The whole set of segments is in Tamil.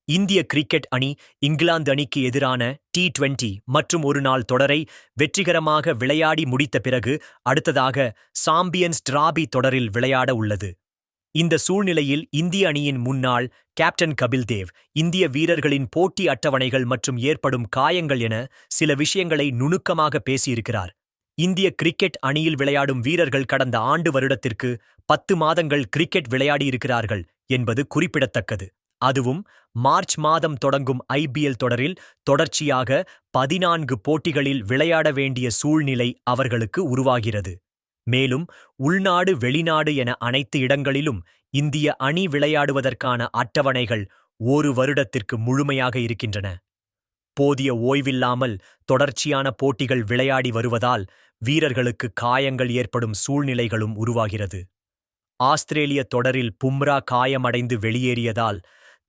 இந்திய கிரிக்கெட் அணி இங்கிலாந்து அணிக்கு எதிரான T20 மற்றும் ஒருநாள் தொடரை வெற்றிகரமாக விளையாடி முடித்த பிறகு அடுத்ததாக சாம்பியன்ஸ் டிராபி தொடரில் விளையாட உள்ளது. இந்த சூழ்நிலையில் இந்திய அணியின் முன்னாள் கேப்டன் கபில் தேவ் இந்திய வீரர்களின் போட்டி அட்டவணைகள் மற்றும் ஏற்படும் காயங்கள் என சில விஷயங்களை நுணுக்கமாக பேசியிருக்கிறார். இந்திய கிரிக்கெட் அணியில் விளையாடும் வீரர்கள் கடந்த வருடத்திற்கு 10 மாதங்கள் கிரிக்கெட் விளையாடியிருக்கிறார்கள் என்பது குறிப்பிடத்தக்கது. அதுவும் மார்ச் மாதம் தொடங்கும் IPL தொடரில் தொடர்ச்சியாக 14 போட்டிகளில் விளையாட வேண்டிய சூழ்நிலை அவர்களுக்கு உருவாகிறது. மேலும் உள்நாடு வெளிநாடு என அனைத்து இடங்களிலும் இந்திய அணி விளையாடுவதற்கான அட்டவணைகள் ஒரு வருடத்திற்கு முழுமையாக இருக்கின்றன. போதிய ஓய்வில்லாமல் தொடர்ச்சியான போட்டிகள் விளையாடி வருவதால் வீரர்களுக்கு காயங்கள் ஏற்படும் சூழ்நிலைகளும் உருவாகிறது. ஆஸ்திரேலிய தொடரில் பும்ரா காயமடைந்து வெளியேறியதால்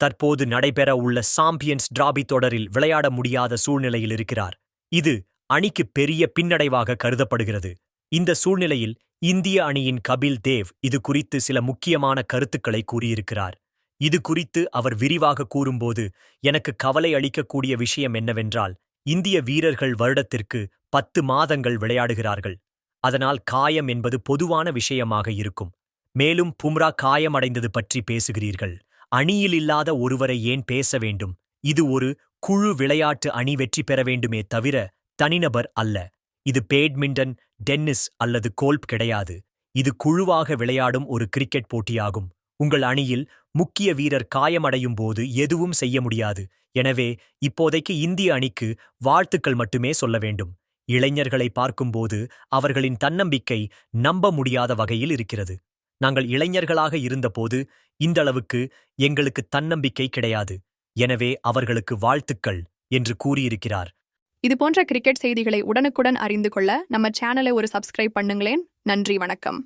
தற்போது நடைபெற உள்ள சாம்பியன்ஸ் டிராபி தொடரில் விளையாட முடியாத சூழ்நிலையில் இருக்கிறார். இது அணிக்கு பெரிய பின்னடைவாக கருதப்படுகிறது. இந்த சூழ்நிலையில் இந்திய அணியின் கபில் தேவ் இது குறித்து சில முக்கியமான கருத்துக்களை கூறியிருக்கிறார். இது குறித்து அவர் விரிவாக கூறும்போது, எனக்கு கவலை அளிக்கக்கூடிய விஷயம் என்னவென்றால், இந்திய வீரர்கள் வருடத்திற்கு 10 மாதங்கள் விளையாடுகிறார்கள். அதனால் காயம் என்பது பொதுவான விஷயமாக இருக்கும். மேலும் பும்ரா காயமடைந்தது பற்றி பேசுகிறீர்கள். அணியில் இல்லாத ஒருவரை ஏன் பேச வேண்டும்? இது ஒரு குழு விளையாட்டு அணி வெற்றி பெற வேண்டுமே தவிர தனிநபர் அல்ல. இது பேட்மிண்டன், டென்னிஸ் அல்லது கோல்ப் கிடையாது. இது குழுவாக விளையாடும் ஒரு கிரிக்கெட் போட்டியாகும். உங்கள் அணியில் முக்கிய வீரர் காயமடையும் போது எதுவும் செய்ய முடியாது. எனவே இப்போதைக்கு இந்திய அணிக்கு வாழ்த்துக்கள் மட்டுமே சொல்ல வேண்டும். இளைஞர்களை பார்க்கும்போது அவர்களின் தன்னம்பிக்கை நம்ப முடியாத வகையில் இருக்கிறது. நாங்கள் இளைஞர்களாக இருந்தபோது இந்தளவுக்கு எங்களுக்கு தன்னம்பிக்கை கிடையாது. எனவே அவர்களுக்கு வாழ்த்துக்கள் என்று கூறியிருக்கிறார். இது போன்ற கிரிக்கெட் செய்திகளை உடனுக்குடன் அறிந்து கொள்ள நம்ம சேனலை ஒரு சப்ஸ்கிரைப் பண்ணுங்களேன். நன்றி, வணக்கம்.